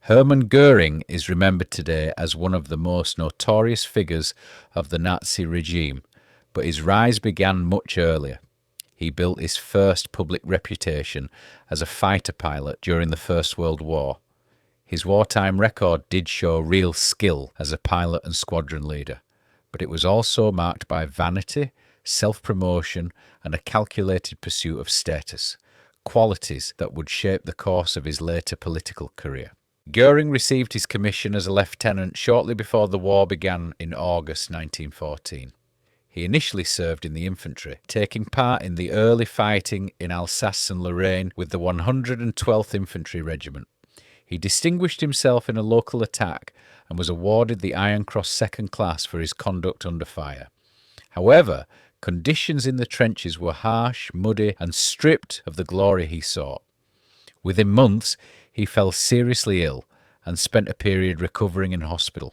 Hermann Göring is remembered today as one of the most notorious figures of the Nazi regime, but his rise began much earlier. He built his first public reputation as a fighter pilot during the First World War. His wartime record did show real skill as a pilot and squadron leader, but it was also marked by vanity, self-promotion, and a calculated pursuit of status, qualities that would shape the course of his later political career. Göring received his commission as a lieutenant shortly before the war began in August 1914. He initially served in the infantry, taking part in the early fighting in Alsace and Lorraine with the 112th Infantry Regiment. He distinguished himself in a local attack and was awarded the Iron Cross Second Class for his conduct under fire. However, conditions in the trenches were harsh, muddy, and stripped of the glory he sought. Within months, he fell seriously ill and spent a period recovering in hospital.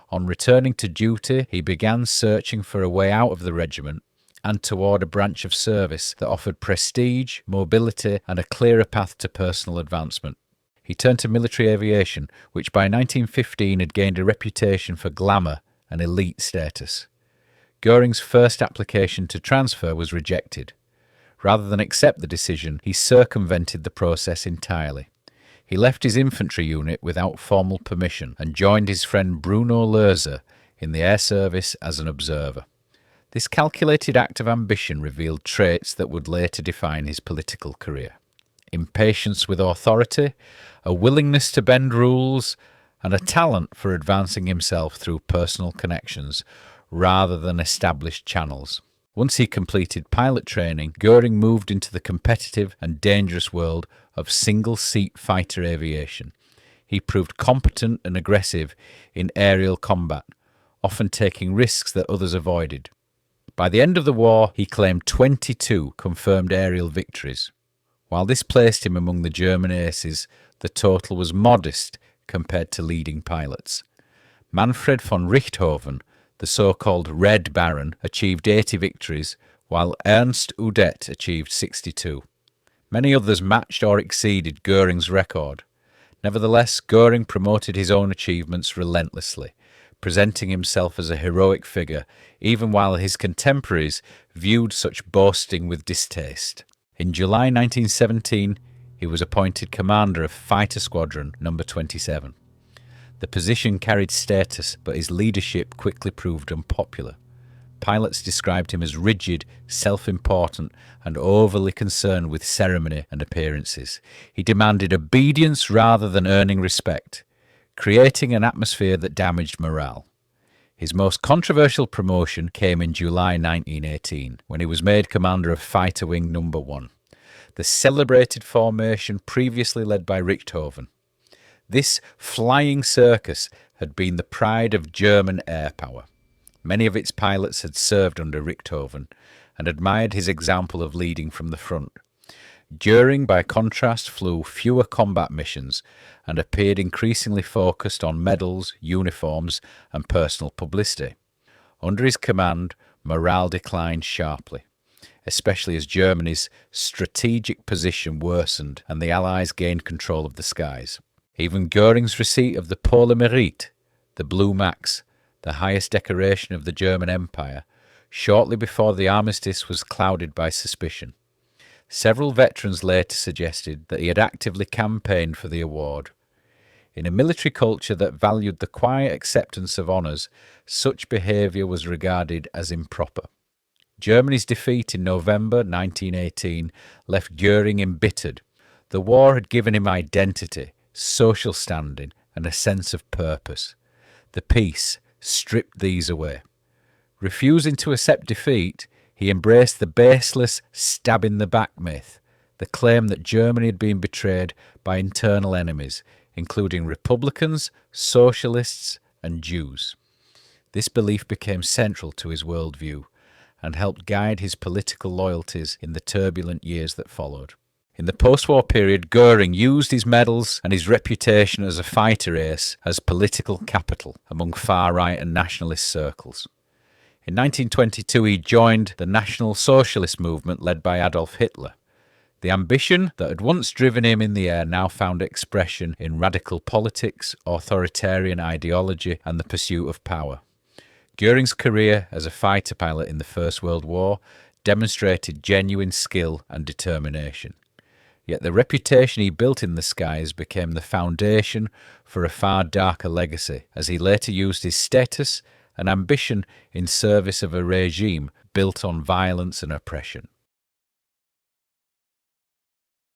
On returning to duty, he began searching for a way out of the regiment and toward a branch of service that offered prestige, mobility, and a clearer path to personal advancement. He turned to military aviation, which by 1915 had gained a reputation for glamour and elite status. Göring's first application to transfer was rejected. Rather than accept the decision, he circumvented the process entirely. He left his infantry unit without formal permission and joined his friend Bruno Lerzer in the air service as an observer. This calculated act of ambition revealed traits that would later define his political career: impatience with authority, a willingness to bend rules, and a talent for advancing himself through personal connections rather than established channels. Once he completed pilot training, Göring moved into the competitive and dangerous world of single-seat fighter aviation. He proved competent and aggressive in aerial combat, often taking risks that others avoided. By the end of the war, he claimed 22 confirmed aerial victories. While this placed him among the German aces, the total was modest compared to leading pilots. Manfred von Richthofen, the so-called Red Baron, achieved 80 victories, while Ernst Udet achieved 62. Many others matched or exceeded Göring's record. Nevertheless, Göring promoted his own achievements relentlessly, presenting himself as a heroic figure, even while his contemporaries viewed such boasting with distaste. In July 1917, he was appointed commander of Fighter Squadron No. 27. The position carried status, but his leadership quickly proved unpopular. Pilots described him as rigid, self-important, and overly concerned with ceremony and appearances. He demanded obedience rather than earning respect, creating an atmosphere that damaged morale. His most controversial promotion came in July 1918, when he was made commander of Fighter Wing No. 1, the celebrated formation previously led by Richthofen. This flying circus had been the pride of German air power. Many of its pilots had served under Richthofen and admired his example of leading from the front. Göring, by contrast, flew fewer combat missions and appeared increasingly focused on medals, uniforms, and personal publicity. Under his command, morale declined sharply, especially as Germany's strategic position worsened and the Allies gained control of the skies. Even Göring's receipt of the Pour le Mérite, the Blue Max, the highest decoration of the German Empire, shortly before the armistice was clouded by suspicion. Several veterans later suggested that he had actively campaigned for the award. In a military culture that valued the quiet acceptance of honours, such behaviour was regarded as improper. Germany's defeat in November 1918 left Göring embittered. The war had given him identity, social standing, and a sense of purpose. The peace stripped these away. Refusing to accept defeat, he embraced the baseless stab-in-the-back myth, the claim that Germany had been betrayed by internal enemies, including Republicans, Socialists, and Jews. This belief became central to his worldview and helped guide his political loyalties in the turbulent years that followed. In the post-war period, Göring used his medals and his reputation as a fighter ace as political capital among far-right and nationalist circles. In 1922, he joined the National Socialist movement led by Adolf Hitler. The ambition that had once driven him in the air now found expression in radical politics, authoritarian ideology, and the pursuit of power. Göring's career as a fighter pilot in the First World War demonstrated genuine skill and determination. Yet the reputation he built in the skies became the foundation for a far darker legacy, as he later used his status and ambition in service of a regime built on violence and oppression.